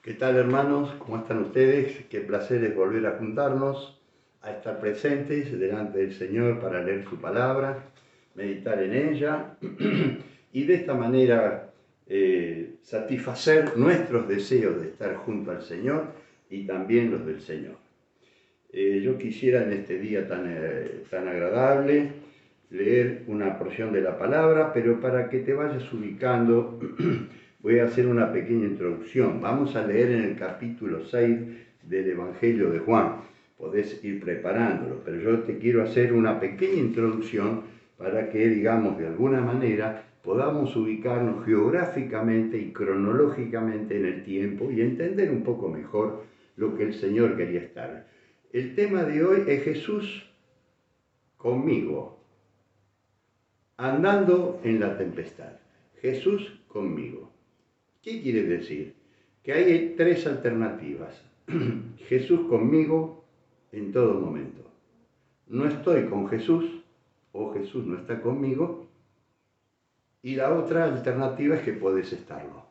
¿Qué tal, hermanos? ¿Cómo están ustedes? Qué placer es volver a juntarnos, a estar presentes delante del Señor para leer su palabra, meditar en ella y de esta manera satisfacer nuestros deseos de estar junto al Señor y también los del Señor. Yo quisiera en este día tan agradable leer una porción de la palabra, pero para que te vayas ubicando voy a hacer una pequeña introducción. Vamos a leer en el capítulo 6 del Evangelio de Juan. Podés ir preparándolo, pero yo te quiero hacer una pequeña introducción para que, digamos, de alguna manera podamos ubicarnos geográficamente y cronológicamente en el tiempo y entender un poco mejor lo que el Señor quería estar. El tema de hoy es Jesús conmigo, andando en la tempestad. Jesús conmigo. ¿Qué quiere decir? Que hay tres alternativas. Jesús conmigo en todo momento. No estoy con Jesús o Jesús no está conmigo. Y la otra alternativa es que podés estarlo.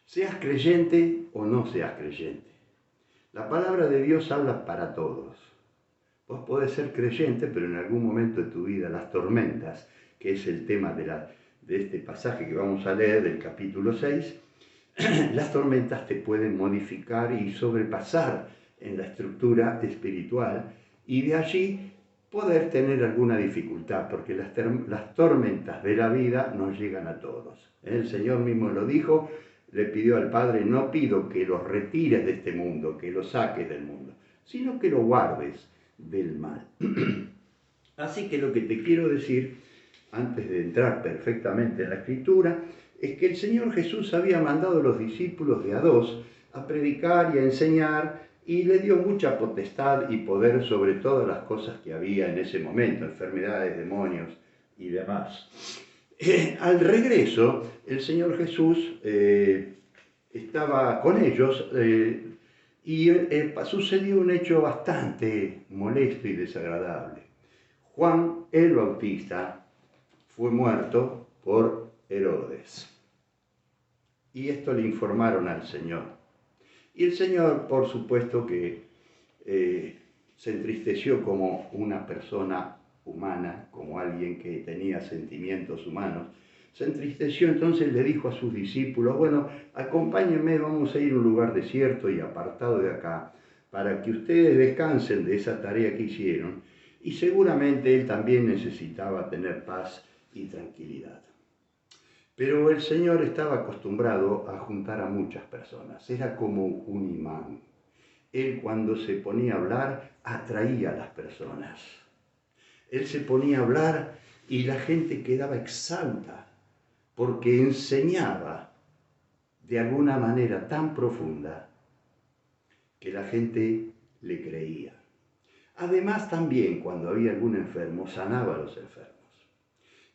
Seas creyente o no seas creyente. La palabra de Dios habla para todos. Vos podés ser creyente, pero en algún momento de tu vida las tormentas, que es el tema de este pasaje que vamos a leer del capítulo 6, las tormentas te pueden modificar y sobrepasar en la estructura espiritual y de allí poder tener alguna dificultad, porque las tormentas de la vida nos llegan a todos. El Señor mismo lo dijo, le pidió al Padre: no pido que los retires de este mundo, que los saques del mundo, sino que lo guardes del mal. Así que lo que te quiero decir, antes de entrar perfectamente en la Escritura, es que el Señor Jesús había mandado a los discípulos de a dos a predicar y a enseñar, y le dio mucha potestad y poder sobre todas las cosas que había en ese momento, enfermedades, demonios y demás. Al regreso, el Señor Jesús estaba con ellos y sucedió un hecho bastante molesto y desagradable. Juan el Bautista fue muerto por Herodes. Y esto le informaron al Señor. Y el Señor, por supuesto que se entristeció como una persona humana, como alguien que tenía sentimientos humanos. Se entristeció, entonces le dijo a sus discípulos: bueno, acompáñenme, vamos a ir a un lugar desierto y apartado de acá, para que ustedes descansen de esa tarea que hicieron. Y seguramente él también necesitaba tener paz y tranquilidad. Pero el Señor estaba acostumbrado a juntar a muchas personas, era como un imán. Él, cuando se ponía a hablar, atraía a las personas. Él se ponía a hablar y la gente quedaba exalta, porque enseñaba de alguna manera tan profunda que la gente le creía. Además, también, cuando había algún enfermo, sanaba a los enfermos.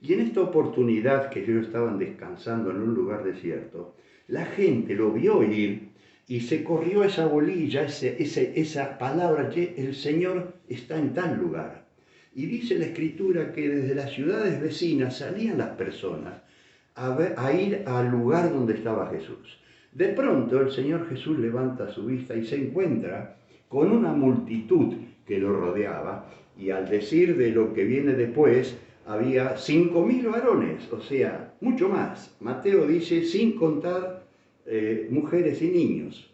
Y en esta oportunidad que ellos estaban descansando en un lugar desierto, la gente lo vio ir y se corrió esa bolilla, esa palabra, que el Señor está en tal lugar. Y dice la Escritura que desde las ciudades vecinas salían las personas a ir al lugar donde estaba Jesús. De pronto el Señor Jesús levanta su vista y se encuentra con una multitud que lo rodeaba, y al decir de lo que viene después, había 5.000 varones, o sea, mucho más. Mateo dice, sin contar mujeres y niños.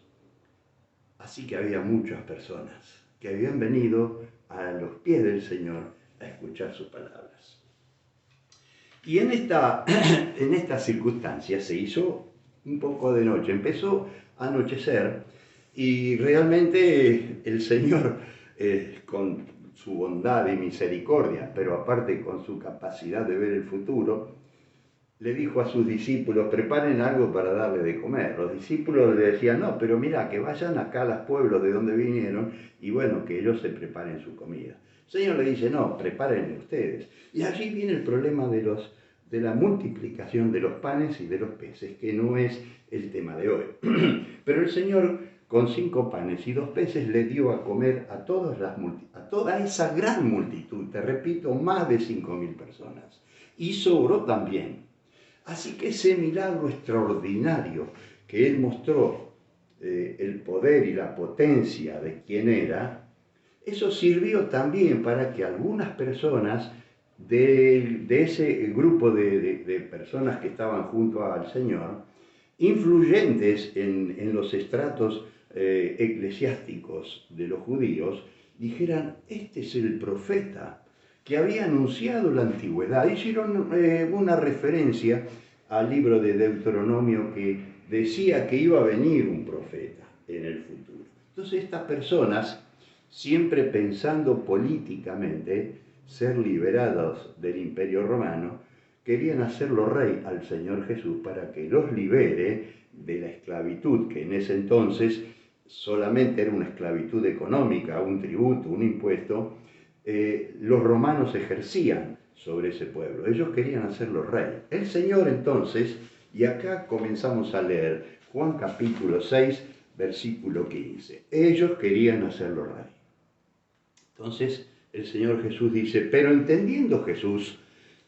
Así que había muchas personas que habían venido a los pies del Señor a escuchar sus palabras. Y en esta circunstancia se hizo un poco de noche, empezó a anochecer, y realmente el Señor, con su bondad y misericordia, pero aparte con su capacidad de ver el futuro, le dijo a sus discípulos: preparen algo para darle de comer. Los discípulos le decían: no, pero mira, que vayan acá a los pueblos de donde vinieron y bueno, que ellos se preparen su comida. El Señor le dice: no, prepárenle ustedes. Y allí viene el problema de la multiplicación de los panes y de los peces, que no es el tema de hoy. Pero el Señor, con 5 panes y 2 peces, le dio a comer a toda esa gran multitud, te repito, más de 5.000 personas. Y sobró también. Así que ese milagro extraordinario que Él mostró el poder y la potencia de quien era, eso sirvió también para que algunas personas de ese grupo de personas que estaban junto al Señor, influyentes en los estratos eclesiásticos de los judíos, dijeran: este es el profeta que había anunciado la antigüedad. Hicieron una referencia al libro de Deuteronomio que decía que iba a venir un profeta en el futuro. Entonces estas personas, siempre pensando políticamente ser liberados del Imperio Romano, querían hacerlo rey al Señor Jesús para que los libere de la esclavitud, que en ese entonces solamente era una esclavitud económica, un tributo, un impuesto. Los romanos ejercían sobre ese pueblo. Ellos querían hacerlo rey. El Señor entonces, y acá comenzamos a leer Juan capítulo 6, versículo 15. Ellos querían hacerlo rey. Entonces el Señor Jesús dice: pero entendiendo Jesús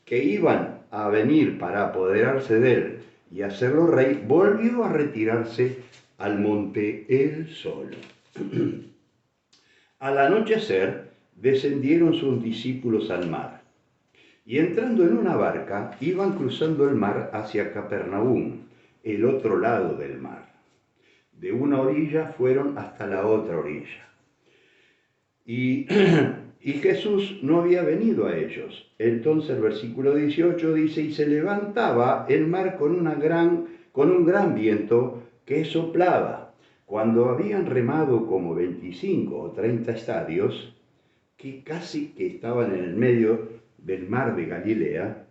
que iban a venir para apoderarse de él y hacerlo rey, volvió a retirarse al monte él solo. Al anochecer descendieron sus discípulos al mar, y entrando en una barca iban cruzando el mar hacia Capernaum, el otro lado del mar. De una orilla fueron hasta la otra orilla. Y Jesús no había venido a ellos. Entonces el versículo 18 dice: y se levantaba el mar con un gran viento que soplaba. Cuando habían remado como 25 o 30 estadios, que casi que estaban en el medio del mar de Galilea,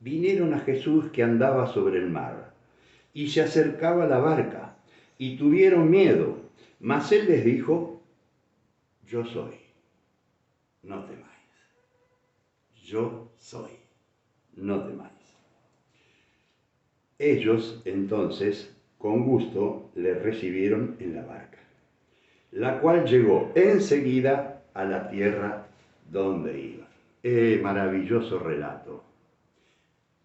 vinieron a Jesús que andaba sobre el mar, y se acercaba la barca, y tuvieron miedo. Mas él les dijo: yo soy, no temáis. Yo soy, no temáis. Ellos entonces con gusto le recibieron en la barca, la cual llegó enseguida a la tierra donde iban. Maravilloso relato.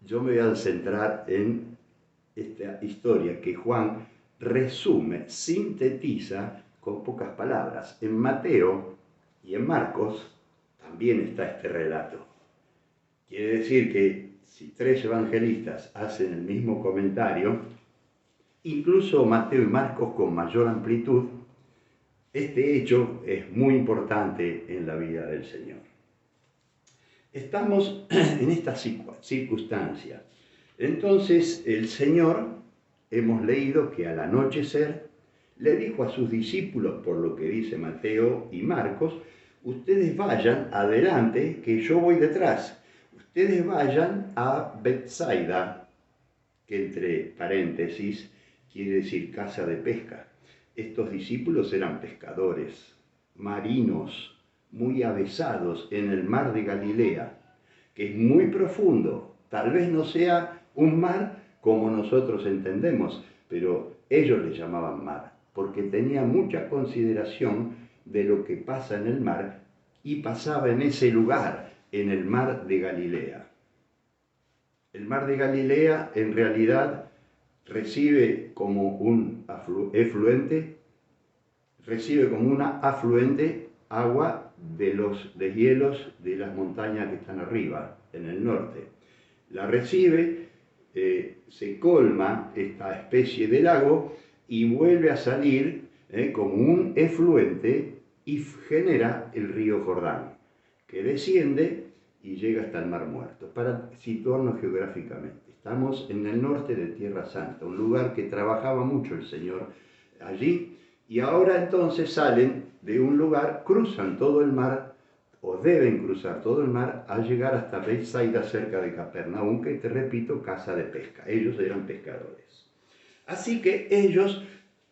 Yo me voy a centrar en esta historia que Juan resume, sintetiza con pocas palabras. En Mateo y en Marcos también está este relato. Quiere decir que si tres evangelistas hacen el mismo comentario, incluso Mateo y Marcos con mayor amplitud, este hecho es muy importante en la vida del Señor. Estamos en esta circunstancia. Entonces el Señor, hemos leído que al anochecer le dijo a sus discípulos, por lo que dice Mateo y Marcos: ustedes vayan adelante, que yo voy detrás. Ustedes vayan a Betsaida, que entre paréntesis quiere decir casa de pesca. Estos discípulos eran pescadores, marinos, muy avesados en el mar de Galilea, que es muy profundo. Tal vez no sea un mar como nosotros entendemos, pero ellos le llamaban mar, porque tenía mucha consideración de lo que pasa en el mar y pasaba en ese lugar, en el mar de Galilea. El mar de Galilea en realidad recibe como un efluente, agua de los deshielos de las montañas que están arriba, en el norte. La recibe, se colma esta especie de lago y vuelve a salir como un efluente y genera el río Jordán, que desciende y llega hasta el Mar Muerto. Para situarnos geográficamente, estamos en el norte de Tierra Santa, un lugar que trabajaba mucho el Señor allí, y ahora entonces salen de un lugar, cruzan todo el mar, o deben cruzar todo el mar, al llegar hasta Betsaida, cerca de Capernaum, que te repito, casa de pesca. Ellos eran pescadores. Así que ellos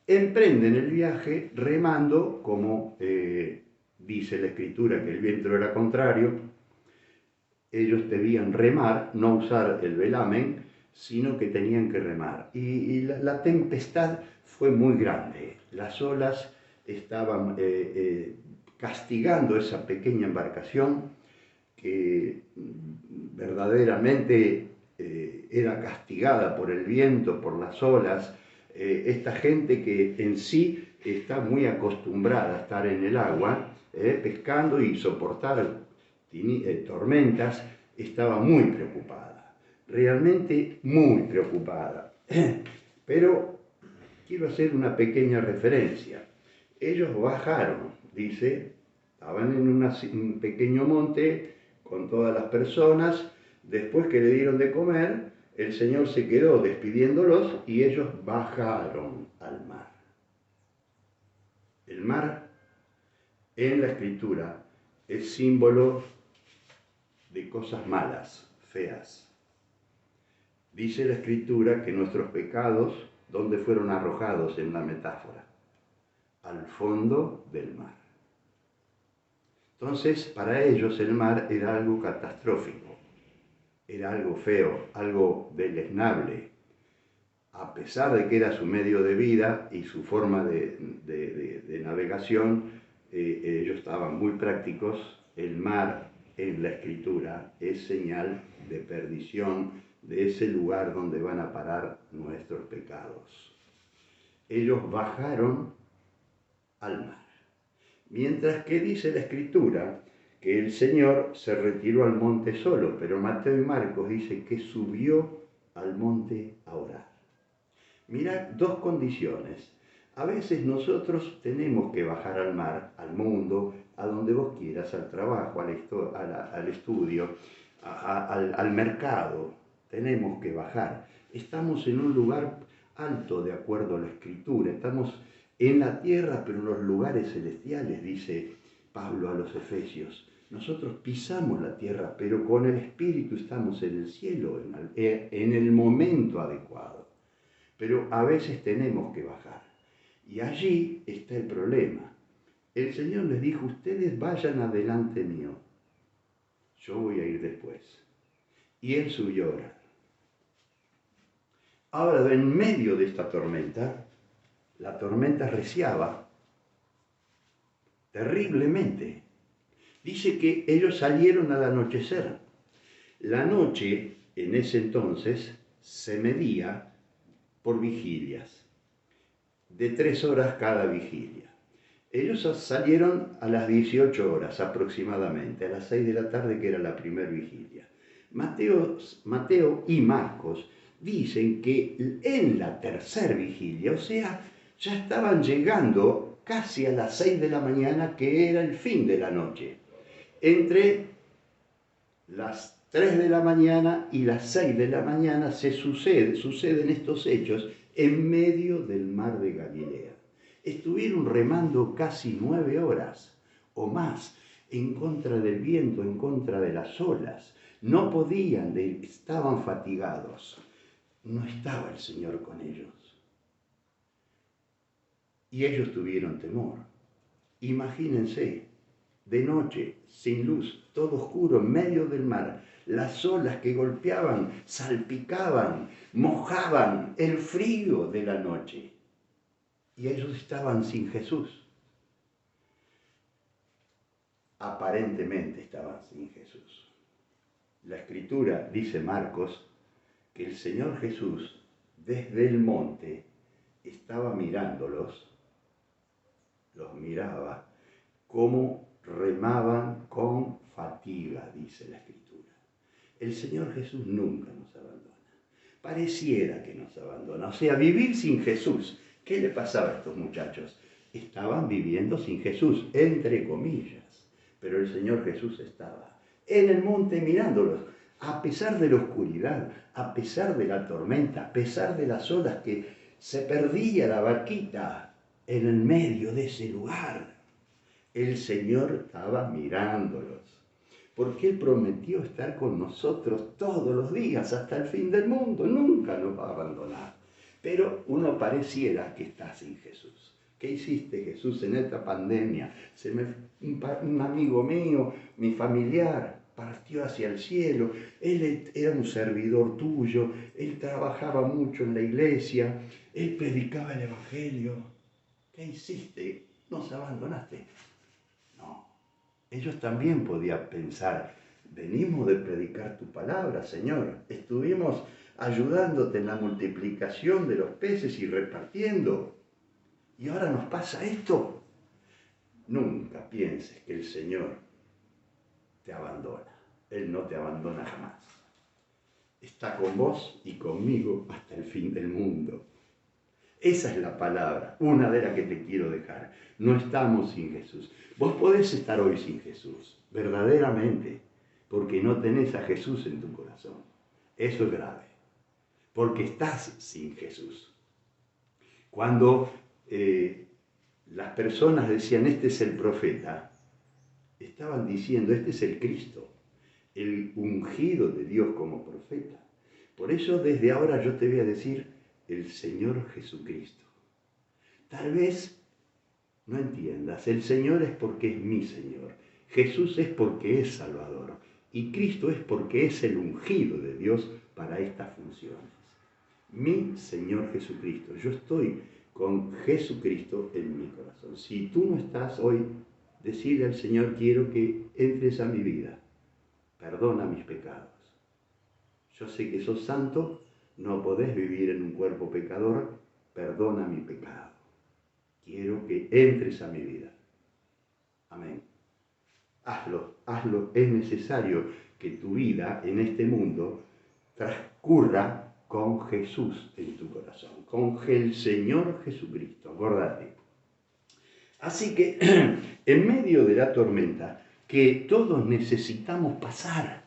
emprenden el viaje remando, como dice la Escritura, que el viento era contrario. Ellos debían remar, no usar el velamen, sino que tenían que remar. Y la tempestad fue muy grande. Las olas estaban castigando esa pequeña embarcación que verdaderamente era castigada por el viento, por las olas, esta gente que en sí está muy acostumbrada a estar en el agua, pescando y soportar tormentas, estaba muy preocupada, realmente muy preocupada. Pero quiero hacer una pequeña referencia. Ellos bajaron, dice, estaban en un pequeño monte con todas las personas. Después que le dieron de comer, el Señor se quedó despidiéndolos y ellos bajaron al mar. El mar, en la Escritura, es símbolo de cosas malas, feas. Dice la Escritura que nuestros pecados, ¿dónde fueron arrojados en la metáfora? Al fondo del mar. Entonces, para ellos el mar era algo catastrófico, era algo feo, algo deleznable. A pesar de que era su medio de vida y su forma de navegación, ellos estaban muy prácticos. El mar en la Escritura es señal de perdición, de ese lugar donde van a parar nuestros pecados. Ellos bajaron al mar. Mientras que dice la Escritura que el Señor se retiró al monte solo, pero Mateo y Marcos dice que subió al monte a orar. Mirad, dos condiciones. A veces nosotros tenemos que bajar al mar, al mundo, a donde vos quieras, al trabajo, al estudio, al mercado. Tenemos que bajar. Estamos en un lugar alto de acuerdo a la Escritura. Estamos en la tierra, pero en los lugares celestiales, dice Pablo a los Efesios. Nosotros pisamos la tierra, pero con el Espíritu estamos en el cielo, en el momento adecuado. Pero a veces tenemos que bajar. Y allí está el problema. El Señor les dijo, ustedes vayan adelante mío, yo voy a ir después. Y Él subió a orar. Ahora, en medio de esta tormenta, la tormenta arreciaba terriblemente. Dice que ellos salieron al anochecer. La noche, en ese entonces, se medía por vigilias, de 3 horas cada vigilia. Ellos salieron a las 18 horas aproximadamente, a las 6 de la tarde, que era la primera vigilia. Mateo y Marcos dicen que en la tercera vigilia, o sea, ya estaban llegando casi a las 6 de la mañana, que era el fin de la noche. Entre las 3 de la mañana y las 6 de la mañana suceden estos hechos en medio del mar de Galilea. Estuvieron remando casi 9 horas o más en contra del viento, en contra de las olas. No podían, estaban fatigados. No estaba el Señor con ellos. Y ellos tuvieron temor. Imagínense, de noche, sin luz, todo oscuro, en medio del mar, las olas que golpeaban, salpicaban, mojaban, el frío de la noche. Y ellos estaban sin Jesús. Aparentemente estaban sin Jesús. La Escritura, dice Marcos, que el Señor Jesús, desde el monte, estaba mirándolos, los miraba, como remaban con fatiga, dice la Escritura. El Señor Jesús nunca nos abandona. Pareciera que nos abandona. O sea, vivir sin Jesús. ¿Qué le pasaba a estos muchachos? Estaban viviendo sin Jesús, entre comillas. Pero el Señor Jesús estaba en el monte mirándolos. A pesar de la oscuridad, a pesar de la tormenta, a pesar de las olas que se perdía la barquita en el medio de ese lugar. El Señor estaba mirándolos, porque Él prometió estar con nosotros todos los días hasta el fin del mundo, nunca nos va a abandonar. Pero uno pareciera que está sin Jesús. ¿Qué hiciste, Jesús, en esta pandemia? Un amigo mío, mi familiar, partió hacia el cielo. Él era un servidor tuyo, él trabajaba mucho en la iglesia, él predicaba el Evangelio. ¿Qué hiciste? Nos abandonaste. No, ellos también podían pensar, venimos de predicar tu palabra, Señor. Estuvimos ayudándote en la multiplicación de los peces y repartiendo. Y ahora nos pasa esto. Nunca pienses que el Señor te abandona. Él no te abandona jamás. Está con vos y conmigo hasta el fin del mundo. Esa es la palabra, una de las que te quiero dejar. No estamos sin Jesús. Vos podés estar hoy sin Jesús, verdaderamente, porque no tenés a Jesús en tu corazón. Eso es grave, porque estás sin Jesús. Cuando las personas decían, este es el profeta, estaban diciendo, este es el Cristo, el ungido de Dios como profeta. Por eso desde ahora yo te voy a decir, el Señor Jesucristo. Tal vez no entiendas, el Señor es porque es mi Señor, Jesús es porque es Salvador y Cristo es porque es el ungido de Dios para estas funciones. Mi Señor Jesucristo, yo estoy con Jesucristo en mi corazón. Si tú no estás hoy, decirle al Señor, quiero que entres a mi vida, perdona mis pecados. Yo sé que sos santo, no podés vivir en un cuerpo pecador, perdona mi pecado. Quiero que entres a mi vida. Amén. Hazlo. Es necesario que tu vida en este mundo transcurra con Jesús en tu corazón, con el Señor Jesucristo, acordate. Así que en medio de la tormenta que todos necesitamos pasar,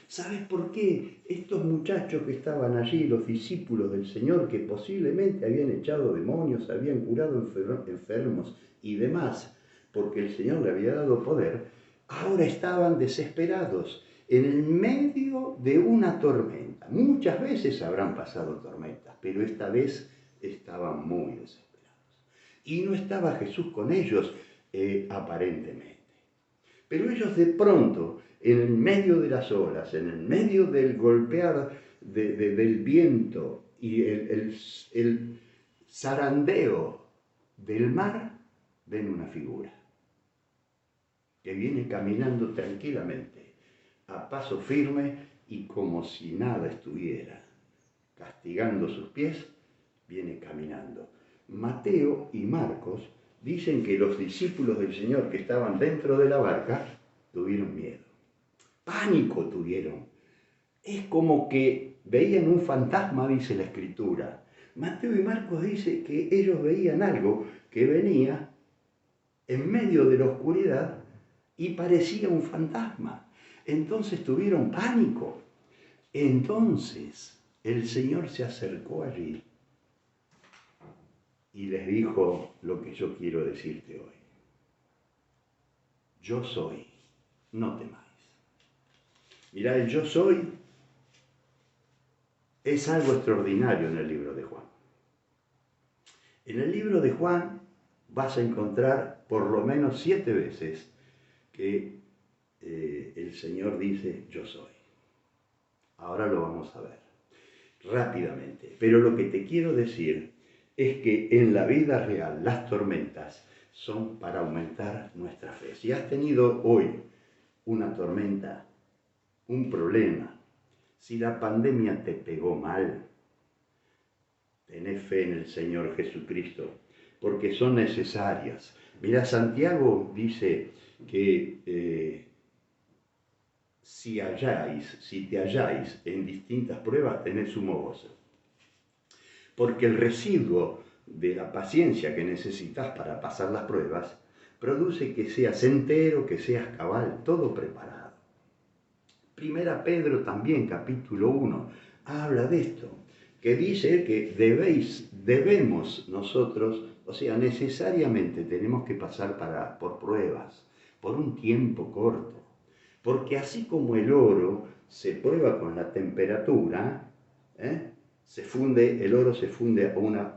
¿sabes por qué? Estos muchachos que estaban allí, los discípulos del Señor, que posiblemente habían echado demonios, habían curado enfermos y demás, porque el Señor le había dado poder, ahora estaban desesperados en el medio de una tormenta. Muchas veces habrán pasado tormentas, pero esta vez estaban muy desesperados. Y no estaba Jesús con ellos, aparentemente. Pero ellos de pronto, en el medio de las olas, en el medio del golpear del viento y el zarandeo del mar, ven una figura que viene caminando tranquilamente, a paso firme y como si nada estuviera, castigando sus pies, viene caminando. Mateo y Marcos dicen que los discípulos del Señor que estaban dentro de la barca tuvieron miedo, pánico tuvieron. Es como que veían un fantasma, dice la Escritura. Mateo y Marcos dice que ellos veían algo que venía en medio de la oscuridad y parecía un fantasma. Entonces tuvieron pánico. Entonces el Señor se acercó allí y les dijo lo que yo quiero decirte hoy. Yo soy, no temáis. Mirá, el yo soy es algo extraordinario en el libro de Juan. En el libro de Juan vas a encontrar por lo menos 7 veces que el Señor dice yo soy. Ahora lo vamos a ver rápidamente. Pero lo que te quiero decir es que en la vida real las tormentas son para aumentar nuestra fe. Si has tenido hoy una tormenta, un problema, si la pandemia te pegó mal, tenés fe en el Señor Jesucristo, porque son necesarias. Mira, Santiago dice que si te halláis en distintas pruebas, tenés sumo gozo. Porque el residuo de la paciencia que necesitas para pasar las pruebas produce que seas entero, que seas cabal, todo preparado. Primera Pedro también, capítulo 1, habla de esto, que dice que debemos nosotros, o sea, necesariamente tenemos que pasar por pruebas, por un tiempo corto. Porque así como el oro se prueba con la temperatura, el oro se funde a una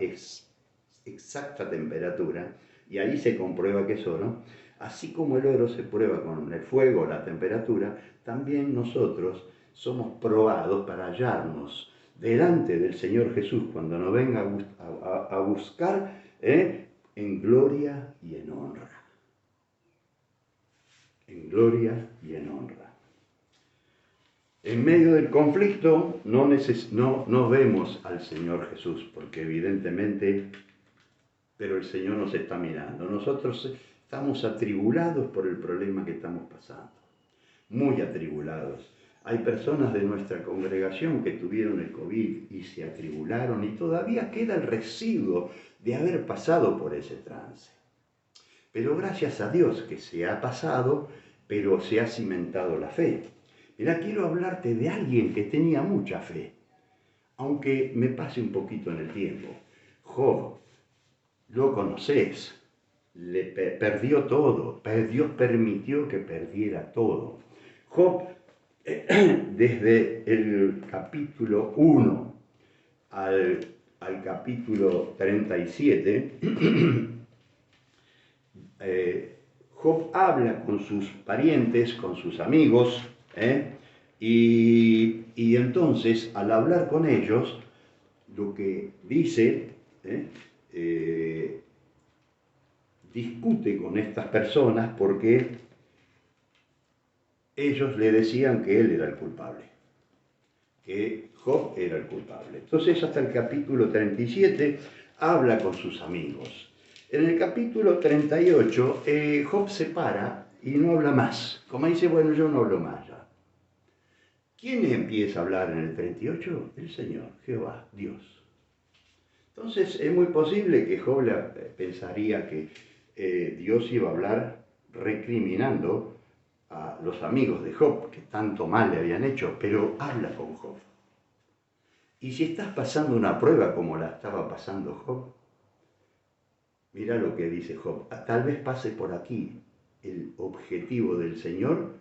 exacta temperatura y ahí se comprueba que es oro. Así como el oro se prueba con el fuego, la temperatura, también nosotros somos probados para hallarnos delante del Señor Jesús cuando nos venga a buscar en gloria y en honra. En gloria y en honra. En medio del conflicto no vemos al Señor Jesús, porque evidentemente, pero el Señor nos está mirando. Nosotros estamos atribulados por el problema que estamos pasando, muy atribulados. Hay personas de nuestra congregación que tuvieron el COVID y se atribularon y todavía queda el residuo de haber pasado por ese trance. Pero gracias a Dios que se ha pasado, pero se ha cimentado la fe. Mirá, quiero hablarte de alguien que tenía mucha fe, aunque me pase un poquito en el tiempo. Job, lo conocés, perdió todo, Dios permitió que perdiera todo. Job, desde el capítulo 1 al capítulo 37, Job habla con sus parientes, con sus amigos, y entonces al hablar con ellos, lo que dice, discute con estas personas porque ellos le decían que él era el culpable, que Job era el culpable. Entonces hasta el capítulo 37 habla con sus amigos. En el capítulo 38 Job se para y no habla más. Como dice, bueno, yo no hablo más ya. ¿Quién empieza a hablar en el 38? El Señor, Jehová, Dios. Entonces es muy posible que Job pensaría que Dios iba a hablar recriminando a los amigos de Job que tanto mal le habían hecho, pero habla con Job. Y si estás pasando una prueba como la estaba pasando Job, mira lo que dice Job. Tal vez pase por aquí el objetivo del Señor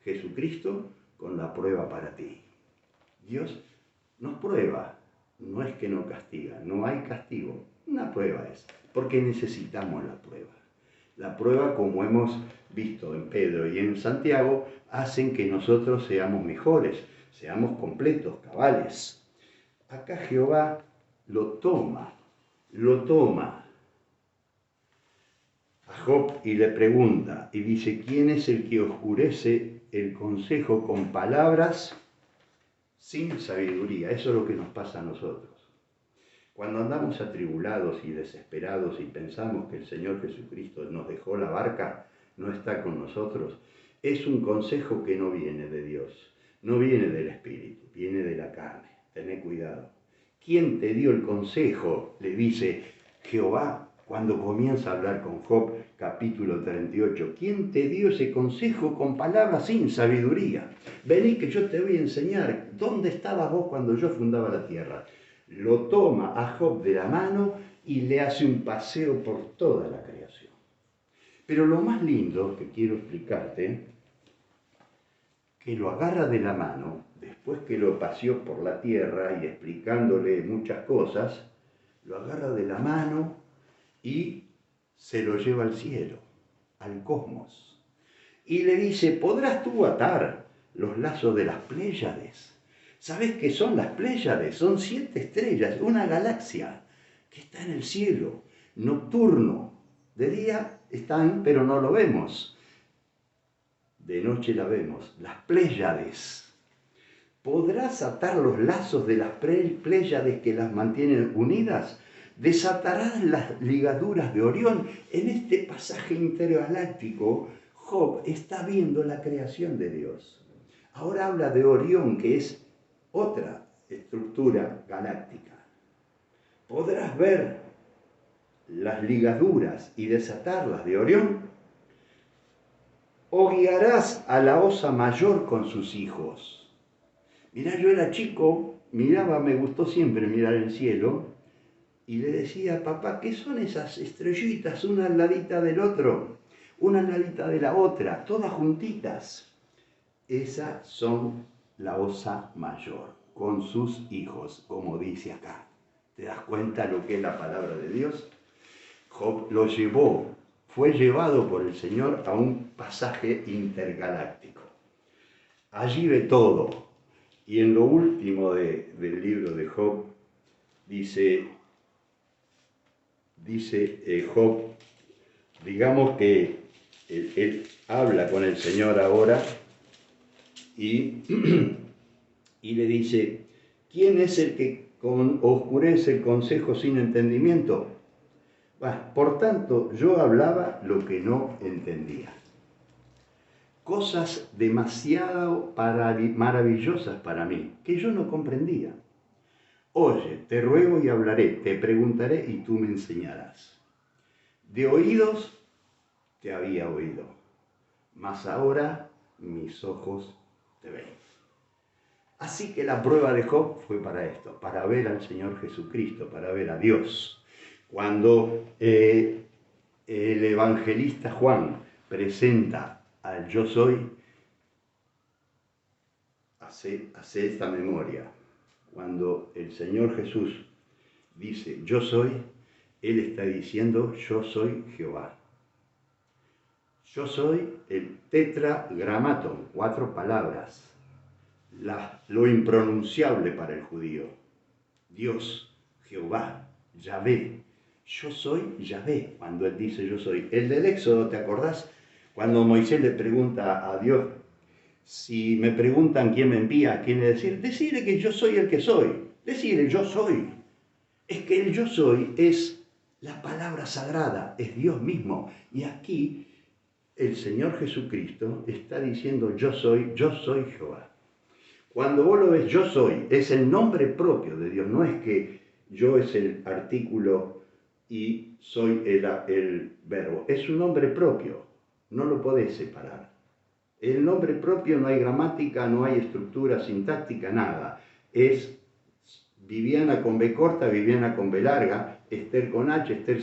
Jesucristo con la prueba para ti. Dios nos prueba, no es que no castiga, no hay castigo. Una prueba es, porque necesitamos la prueba. La prueba, como hemos visto en Pedro y en Santiago, hacen que nosotros seamos mejores, seamos completos, cabales. Acá Jehová lo toma a Job y le pregunta, y dice, ¿quién es el que oscurece el consejo con palabras sin sabiduría? Eso es lo que nos pasa a nosotros. Cuando andamos atribulados y desesperados y pensamos que el Señor Jesucristo nos dejó la barca, no está con nosotros, es un consejo que no viene de Dios, no viene del Espíritu, viene de la carne. Tené cuidado. ¿Quién te dio el consejo? Le dice Jehová cuando comienza a hablar con Job, capítulo 38. ¿Quién te dio ese consejo con palabras sin sabiduría? Vení que yo te voy a enseñar dónde estabas vos cuando yo fundaba la tierra. Lo toma a Job de la mano y le hace un paseo por toda la creación. Pero lo más lindo que quiero explicarte, que lo agarra de la mano, después que lo paseó por la tierra y explicándole muchas cosas, lo agarra de la mano y se lo lleva al cielo, al cosmos. Y le dice, ¿podrás tú atar los lazos de las Pléyades? ¿Sabés qué son las Pléyades? Son 7 estrellas, una galaxia que está en el cielo, nocturno. De día están, pero no lo vemos. De noche la vemos, las Pléyades. ¿Podrás atar los lazos de las Pléyades que las mantienen unidas? ¿Desatarás las ligaduras de Orión? En este pasaje intergaláctico, Job está viendo la creación de Dios. Ahora habla de Orión, que es otra estructura galáctica. ¿Podrás ver las ligaduras y desatarlas de Orión? ¿O guiarás a la Osa Mayor con sus hijos? Mirá, yo era chico, miraba, me gustó siempre mirar el cielo, y le decía, papá, ¿qué son esas estrellitas, una al ladita del otro, una al ladita de la otra, todas juntitas? Esas son la Osa Mayor, con sus hijos, como dice acá. ¿Te das cuenta lo que es la palabra de Dios? Job lo llevó, fue llevado por el Señor a un pasaje intergaláctico. Allí ve todo. Y en lo último del libro de Job, dice Job, digamos que él habla con el Señor ahora y y le dice, ¿quién es el que oscurece el consejo sin entendimiento? Por tanto, yo hablaba lo que no entendía. Cosas demasiado maravillosas para mí, que yo no comprendía. Oye, te ruego y hablaré, te preguntaré y tú me enseñarás. De oídos te había oído, mas ahora mis ojos te ven. Así que la prueba de Job fue para esto, para ver al Señor Jesucristo, para ver a Dios. Cuando el evangelista Juan presenta al yo soy, hace esta memoria. Cuando el Señor Jesús dice yo soy, Él está diciendo yo soy Jehová. Yo soy el tetragramaton, 4 palabras, lo impronunciable para el judío. Dios, Jehová, Yahvé. Yo soy Yahvé, cuando Él dice yo soy. El del Éxodo, ¿te acordás? Cuando Moisés le pregunta a Dios, si me preguntan quién me envía, ¿a quién le decir? Decirle que yo soy el que soy. Decirle yo soy. Es que el yo soy es la palabra sagrada, es Dios mismo. Y aquí el Señor Jesucristo está diciendo yo soy Jehová. Cuando vos lo ves, yo soy, es el nombre propio de Dios, no es que yo es el artículo y soy el verbo, es un nombre propio, no lo podés separar. El nombre propio no hay gramática, no hay estructura sintáctica, nada. Es Viviana con B corta, Viviana con B larga, Esther con H, Esther